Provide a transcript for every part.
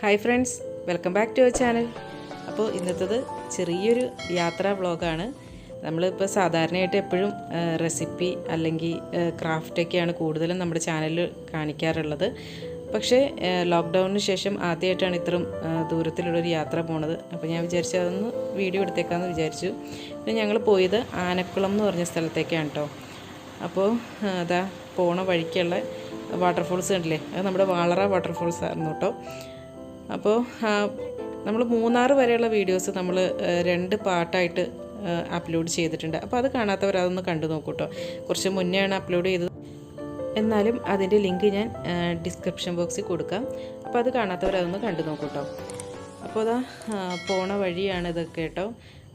Hi friends, welcome back to our channel. അപ്പോൾ ഇന്നത്തേത് ചെറിയൊരു യാത്രാ വ്ളോഗാണ്. നമ്മളിപ്പോൾ സാധാരണയായിട്ട് എപ്പോഴും റെസിപ്പി അല്ലെങ്കിൽ ക്രാഫ്റ്റൊക്കെയാണ് കൂടുതലും നമ്മുടെ ചാനലിൽ കാണിക്കാറുള്ളത്. പക്ഷേ ലോക്ക്ഡൗണിന് ശേഷം ആദ്യമായിട്ടാണ് ഇത്രയും ദൂരത്തിലുള്ളൊരു യാത്ര പോണത്. അപ്പോൾ ഞാൻ വിചാരിച്ചു അതൊന്ന് വീഡിയോ എടുത്തേക്കാമെന്ന് വിചാരിച്ചു. പിന്നെ ഞങ്ങൾ പോയത് ആനക്കുളം എന്ന് പറഞ്ഞ സ്ഥലത്തേക്കാണ് കേട്ടോ. അപ്പോൾ അതാ പോണ വഴിക്കുള്ള വാട്ടർഫോൾസ് കണ്ടില്ലേ, അത് നമ്മുടെ വാളറ വാട്ടർഫോൾസ് ആയിരുന്നു കേട്ടോ. അപ്പോൾ നമ്മൾ മൂന്നാർ വരെയുള്ള വീഡിയോസ് നമ്മൾ 2 പാർട്ടായിട്ട് അപ്ലോഡ് ചെയ്തിട്ടുണ്ട്. അപ്പോൾ അത് കാണാത്തവർ അതൊന്ന് കണ്ടു നോക്കൂ കേട്ടോ. കുറച്ച് മുന്നെയാണ് അപ്ലോഡ് ചെയ്തത്, എന്നാലും അതിൻ്റെ ലിങ്ക് ഞാൻ ഡിസ്ക്രിപ്ഷൻ ബോക്സിൽ കൊടുക്കാം. അപ്പോൾ അത് കാണാത്തവർ അതൊന്ന് കണ്ടു നോക്കൂ കേട്ടോ. അപ്പോൾ അതാ പോണ വഴിയാണ് ഇതൊക്കെ കേട്ടോ.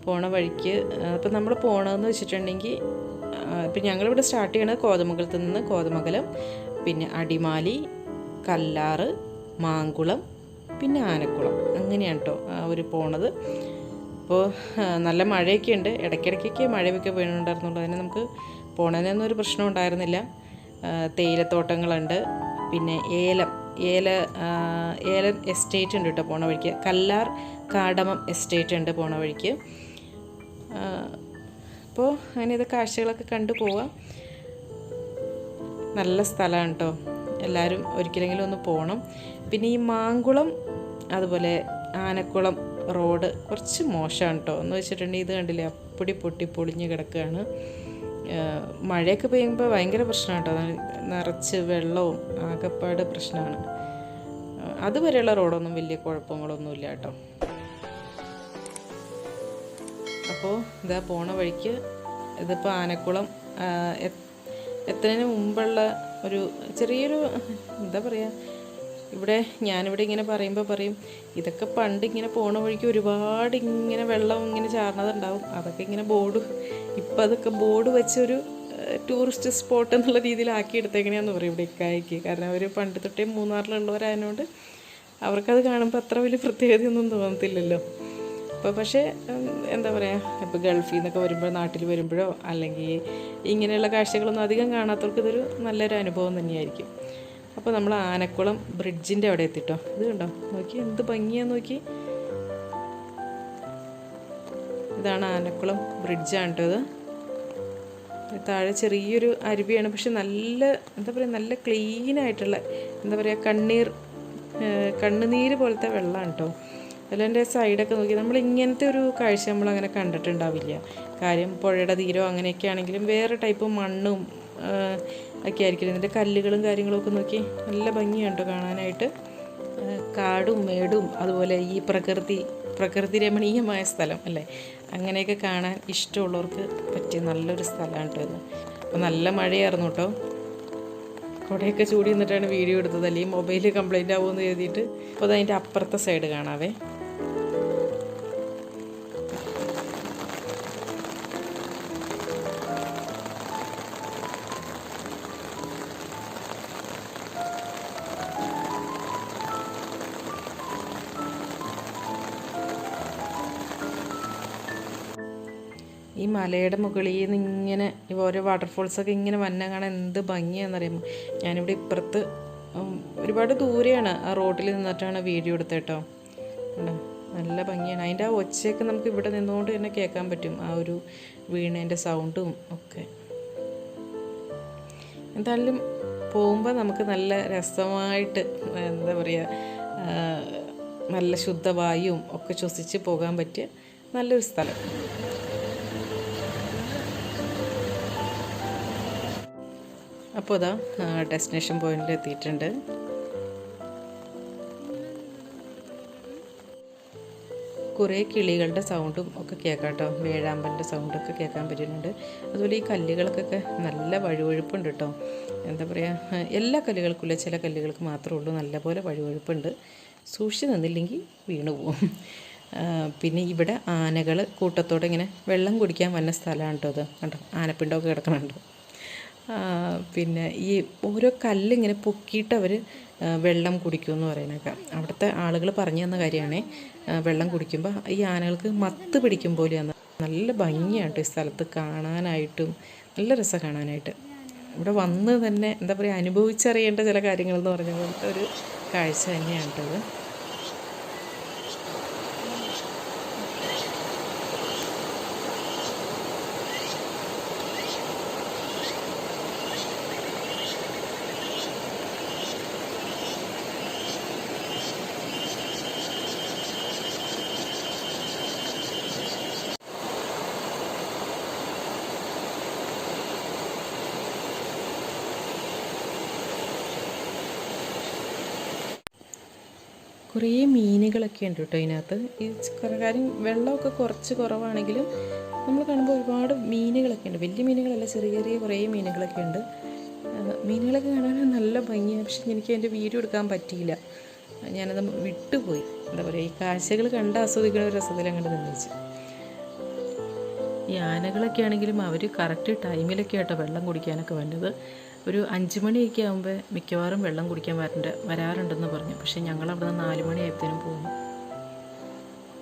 പോണ വഴിക്ക് അപ്പോൾ നമ്മൾ പോകണമെന്ന് വെച്ചിട്ടുണ്ടെങ്കിൽ ഇപ്പം ഞങ്ങളിവിടെ സ്റ്റാർട്ട് ചെയ്യണത് കോതമംഗലത്ത് നിന്ന്. കോതമംഗലം, പിന്നെ അടിമാലി, കല്ലാറ്, മാങ്കുളം, പിന്നെ ആനക്കുളം, അങ്ങനെയാണ് കേട്ടോ അവർ പോണത്. അപ്പോൾ നല്ല മഴയൊക്കെ ഉണ്ട്, ഇടയ്ക്കിടയ്ക്കൊക്കെ മഴയൊക്കെ വീണുണ്ടായിരുന്നുള്ളൂ. അതിന് നമുക്ക് പോണതിനൊന്നും ഒരു പ്രശ്നം ഉണ്ടായിരുന്നില്ല. തേയിലത്തോട്ടങ്ങളുണ്ട്, പിന്നെ ഏലം എസ്റ്റേറ്റ് ഉണ്ട് കേട്ടോ പോണ വഴിക്ക്. കല്ലാർ കാടമം എസ്റ്റേറ്റ് ഉണ്ട് പോണ വഴിക്ക്. അപ്പോൾ അങ്ങനെ ഇത് കാഴ്ചകളൊക്കെ കണ്ടു പോവാം. നല്ല സ്ഥലമാണ് കേട്ടോ, എല്ലാവരും ഒരിക്കലെങ്കിലും ഒന്ന് പോകണം. പിന്നെ ഈ മാങ്കുളം അതുപോലെ ആനക്കുളം റോഡ് കുറച്ച് മോശമാണ് കേട്ടോ. എന്ന് വെച്ചിട്ടുണ്ടെങ്കിൽ ഇത് കണ്ടില്ലേ, അപ്പടി പൊട്ടി പൊളിഞ്ഞ് കിടക്കുകയാണ്. മഴയൊക്കെ പെയ്യുമ്പോൾ ഭയങ്കര പ്രശ്നമാണ് കേട്ടോ, നിറച്ച് വെള്ളവും ആകെപ്പാട് പ്രശ്നമാണ്. അതുവരെയുള്ള റോഡൊന്നും വലിയ കുഴപ്പങ്ങളൊന്നുമില്ല കേട്ടോ. അപ്പോൾ ഇതാ പോണ വഴിക്ക് ഇതിപ്പോൾ ആനക്കുളം എത്തുന്നതിന് മുമ്പുള്ള ഒരു ചെറിയൊരു എന്താ പറയുക, ഞാനിവിടെ ഇങ്ങനെ പറയുമ്പോൾ പറയും, ഇതൊക്കെ പണ്ട് ഇങ്ങനെ പോണ വഴിക്ക് ഒരുപാട് ഇങ്ങനെ വെള്ളം ഇങ്ങനെ ചാർന്നതുണ്ടാവും. അതൊക്കെ ഇങ്ങനെ ഇപ്പം അതൊക്കെ ബോർഡ് വെച്ചൊരു ടൂറിസ്റ്റ് സ്പോട്ട് എന്നുള്ള രീതിയിലാക്കി എടുത്തെങ്ങനെയാണെന്ന് പറയും ഇവിടെ ഇക്കായ്ക്ക്. കാരണം അവർ പണ്ട് തൊട്ടേ മൂന്നാറിലുള്ളവരായതുകൊണ്ട് അവർക്കത് കാണുമ്പോൾ അത്ര വലിയ പ്രത്യേകതയൊന്നും തോന്നത്തില്ലല്ലോ. അപ്പോൾ പക്ഷേ എന്താ പറയുക, ഇപ്പോൾ ഗൾഫിൽ നിന്നൊക്കെ വരുമ്പോഴോ നാട്ടിൽ വരുമ്പോഴോ അല്ലെങ്കിൽ ഇങ്ങനെയുള്ള കാഴ്ചകളൊന്നും അധികം കാണാത്തവർക്ക് ഇതൊരു നല്ലൊരു അനുഭവം തന്നെയായിരിക്കും. അപ്പോൾ നമ്മൾ ആനക്കുളം ബ്രിഡ്ജിൻ്റെ അവിടെ എത്തിട്ടോ. ഇത് കണ്ടോ, നോക്കി എന്ത് ഭംഗിയാന്ന് നോക്കി. ഇതാണ് ആനക്കുളം ബ്രിഡ്ജാണ് കേട്ടോ. ഇത് താഴെ ചെറിയൊരു അരുവിയാണ്, പക്ഷെ നല്ല എന്താ പറയുക, നല്ല ക്ലീനായിട്ടുള്ള എന്താ പറയുക, കണ്ണുനീര് പോലത്തെ വെള്ളമാണ് കേട്ടോ. അതിൻ്റെ സൈഡൊക്കെ നോക്കി നമ്മൾ ഇങ്ങനത്തെ ഒരു കാഴ്ച നമ്മളങ്ങനെ കണ്ടിട്ടുണ്ടാവില്ല. കാര്യം പുഴയുടെ തീരോ അങ്ങനെയൊക്കെ ആണെങ്കിലും വേറെ ടൈപ്പ് മണ്ണും ഒക്കെ ആയിരിക്കും. ഇതിൻ്റെ കല്ലുകളും കാര്യങ്ങളൊക്കെ നോക്കി നല്ല ഭംഗിയുണ്ട് കാണാനായിട്ട്. കാടും മേടും അതുപോലെ ഈ പ്രകൃതി രമണീയമായ സ്ഥലം അല്ലേ, അങ്ങനെയൊക്കെ കാണാൻ ഇഷ്ടമുള്ളവർക്ക് പറ്റിയ നല്ലൊരു സ്ഥലമാണ് കേട്ടോ ഇത്. അപ്പോൾ നല്ല മഴയായിരുന്നു കേട്ടോ. കുടയൊക്കെ ചൂടി നിന്നിട്ടാണ് വീഡിയോ എടുത്തത്, അല്ലെങ്കിൽ മൊബൈൽ കംപ്ലൈൻ്റ് ആവുമെന്ന് കരുതിയിട്ട്. അപ്പോൾ അതതിൻ്റെ അപ്പുറത്തെ സൈഡ് കാണാവേ. ഈ മലയുടെ മുകളിൽ നിന്ന് ഇങ്ങനെ ഓരോ വാട്ടർഫോൾസൊക്കെ ഇങ്ങനെ വന്ന കാണാൻ എന്ത് ഭംഗിയാണെന്നറിയുമ്പോൾ, ഞാനിവിടെ ഇപ്പുറത്ത് ഒരുപാട് ദൂരെയാണ് ആ റോഡിൽ നിന്നിട്ടാണ് വീഡിയോ എടുത്തത് കേട്ടോ. നല്ല ഭംഗിയാണ്. അതിൻ്റെ ആ ഒച്ചയൊക്കെ നമുക്ക് ഇവിടെ നിന്നുകൊണ്ട് തന്നെ കേൾക്കാൻ പറ്റും, ആ ഒരു വീണേൻ്റെ സൗണ്ടും ഒക്കെ. എന്തായാലും പോകുമ്പോൾ നമുക്ക് നല്ല രസമായിട്ട് എന്താ പറയുക, നല്ല ശുദ്ധവായുവും ഒക്കെ ശ്വസിച്ച് പോകാൻ പറ്റിയ നല്ലൊരു സ്ഥലം. അപ്പോൾ അതാ ഡെസ്റ്റിനേഷൻ പോയിന്റിൽ എത്തിയിട്ടുണ്ട്. കുറേ കിളികളുടെ സൗണ്ടും ഒക്കെ കേൾക്കാം കേട്ടോ, വേഴാമ്പലിൻ്റെ സൗണ്ടൊക്കെ കേൾക്കാൻ പറ്റുന്നുണ്ട്. അതുപോലെ ഈ കല്ലുകൾക്കൊക്കെ നല്ല വഴുവഴുപ്പുണ്ട് കേട്ടോ. എന്താ പറയുക, എല്ലാ കല്ലുകൾക്കുമില്ല, ചില കല്ലുകൾക്ക് മാത്രമേ ഉള്ളൂ നല്ലപോലെ വഴുവഴുപ്പുണ്ട്. സൂക്ഷിച്ച് നിന്നില്ലെങ്കിൽ വീണു പോവും. പിന്നെ ഇവിടെ ആനകൾ കൂട്ടത്തോടെ ഇങ്ങനെ വെള്ളം കുടിക്കാൻ വന്ന സ്ഥലമാണ് കേട്ടോ. ഇത് കണ്ടോ, ആനപ്പിണ്ടമൊക്കെ കിടക്കണുണ്ടോ. പിന്നെ ഈ ഓരോ കല്ലിങ്ങനെ പൊക്കിയിട്ട് അവർ വെള്ളം കുടിക്കുമെന്ന് പറയുന്നതൊക്കെ അവിടുത്തെ ആളുകൾ പറഞ്ഞു തന്ന കാര്യമാണ്. വെള്ളം കുടിക്കുമ്പോൾ ഈ ആനകൾക്ക് മത്ത് പിടിക്കും പോലെയാണ്. നല്ല ഭംഗിയാണ് കേട്ടോ ഈ സ്ഥലത്ത് കാണാനായിട്ടും, നല്ല രസം കാണാനായിട്ട്. ഇവിടെ വന്ന് തന്നെ എന്താ പറയുക, അനുഭവിച്ചറിയേണ്ട ചില കാര്യങ്ങളെന്ന് പറഞ്ഞ പോലത്തെ ഒരു കാഴ്ച തന്നെയാണ് കേട്ടത്. കുറേ മീനുകളൊക്കെ ഉണ്ട് കേട്ടോ ഇതിനകത്ത്. ഈ കാര്യം വെള്ളമൊക്കെ കുറച്ച് കുറവാണെങ്കിലും നമ്മൾ കാണുമ്പോൾ ഒരുപാട് മീനുകളൊക്കെ ഉണ്ട്. വലിയ മീനുകളല്ല, ചെറിയ ചെറിയ കുറേ മീനുകളൊക്കെ ഉണ്ട്. മീനുകളൊക്കെ കാണാൻ നല്ല ഭംഗിയാണ്. പക്ഷെ എനിക്ക് അതിൻ്റെ വീഡിയോ എടുക്കാൻ പറ്റിയില്ല, ഞാനത് വിട്ടുപോയി. എന്താ പറയുക, ഈ കാഴ്ചകൾ കണ്ട് ആസ്വദിക്കുന്ന ഒരു രസത്തിൽ അങ്ങോട്ട് നിന്നിച്ച്. ഈ ആനകളൊക്കെ ആണെങ്കിലും അവർ കറക്റ്റ് ടൈമിലൊക്കെ ആട്ടോ വെള്ളം കുടിക്കാനൊക്കെ വേണ്ടത്. ഒരു 5 മണിയൊക്കെ ആകുമ്പോൾ മിക്കവാറും വെള്ളം കുടിക്കാൻ വരാറുണ്ടെന്ന് പറഞ്ഞു. പക്ഷേ ഞങ്ങൾ അവിടെ നിന്ന് 4 മണിയായപ്പോഴത്തേനും പോകുന്നു.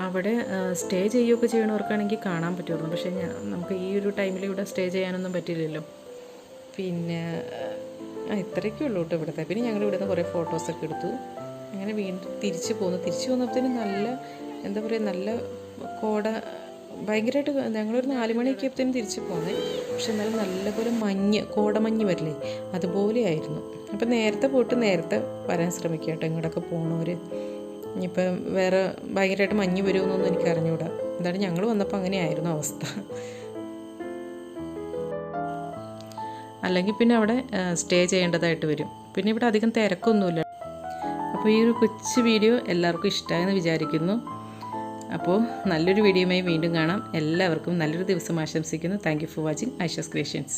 അവിടെ സ്റ്റേ ചെയ്യുകയൊക്കെ ചെയ്യണവർക്കാണെങ്കിൽ കാണാൻ പറ്റുമായിരുന്നു. പക്ഷേ നമുക്ക് ഈ ഒരു ടൈമിൽ ഇവിടെ സ്റ്റേ ചെയ്യാനൊന്നും പറ്റില്ലല്ലോ. പിന്നെ ഇത്രയൊക്കെ ഉള്ളൂ കേട്ടോ ഇവിടുത്തെ. പിന്നെ ഞങ്ങൾ ഇവിടുന്ന് കുറേ ഫോട്ടോസൊക്കെ എടുത്തു. അങ്ങനെ വീണ്ടും തിരിച്ചു പോകുന്നപ്പോഴത്തേനും നല്ല എന്താ പറയുക, നല്ല കോട ഭയങ്കരമായിട്ട്. ഞങ്ങളൊരു 4 മണിയൊക്കെ ആയപ്പോഴത്തേനും തിരിച്ചു പോകുന്നത്. പക്ഷെ എന്നാലും നല്ലപോലെ കോടമഞ്ഞ് വരില്ലേ, അതുപോലെയായിരുന്നു. അപ്പം നേരത്തെ പോയിട്ട് നേരത്തെ വരാൻ ശ്രമിക്കുക കേട്ടോ ഇങ്ങോട്ടൊക്കെ പോകണവർ. ഇനിയിപ്പം വേറെ ഭയങ്കരമായിട്ട് മഞ്ഞ് വരുമെന്നൊന്നും എനിക്ക് അറിഞ്ഞുകൂടാ. എന്താണ് ഞങ്ങൾ വന്നപ്പോൾ അങ്ങനെയായിരുന്നു അവസ്ഥ. അല്ലെങ്കിൽ പിന്നെ അവിടെ സ്റ്റേ ചെയ്യേണ്ടതായിട്ട് വരും. പിന്നെ ഇവിടെ അധികം തിരക്കൊന്നുമില്ല. അപ്പോൾ ഈ ഒരു കൊച്ചു വീഡിയോ എല്ലാവർക്കും ഇഷ്ടമായെന്ന് വിചാരിക്കുന്നു. അപ്പോൾ നല്ലൊരു വീഡിയോയുമായി വീണ്ടും കാണാം. എല്ലാവർക്കും നല്ലൊരു ദിവസം ആശംസിക്കുന്നു. Thank you for watching Aisha's creations.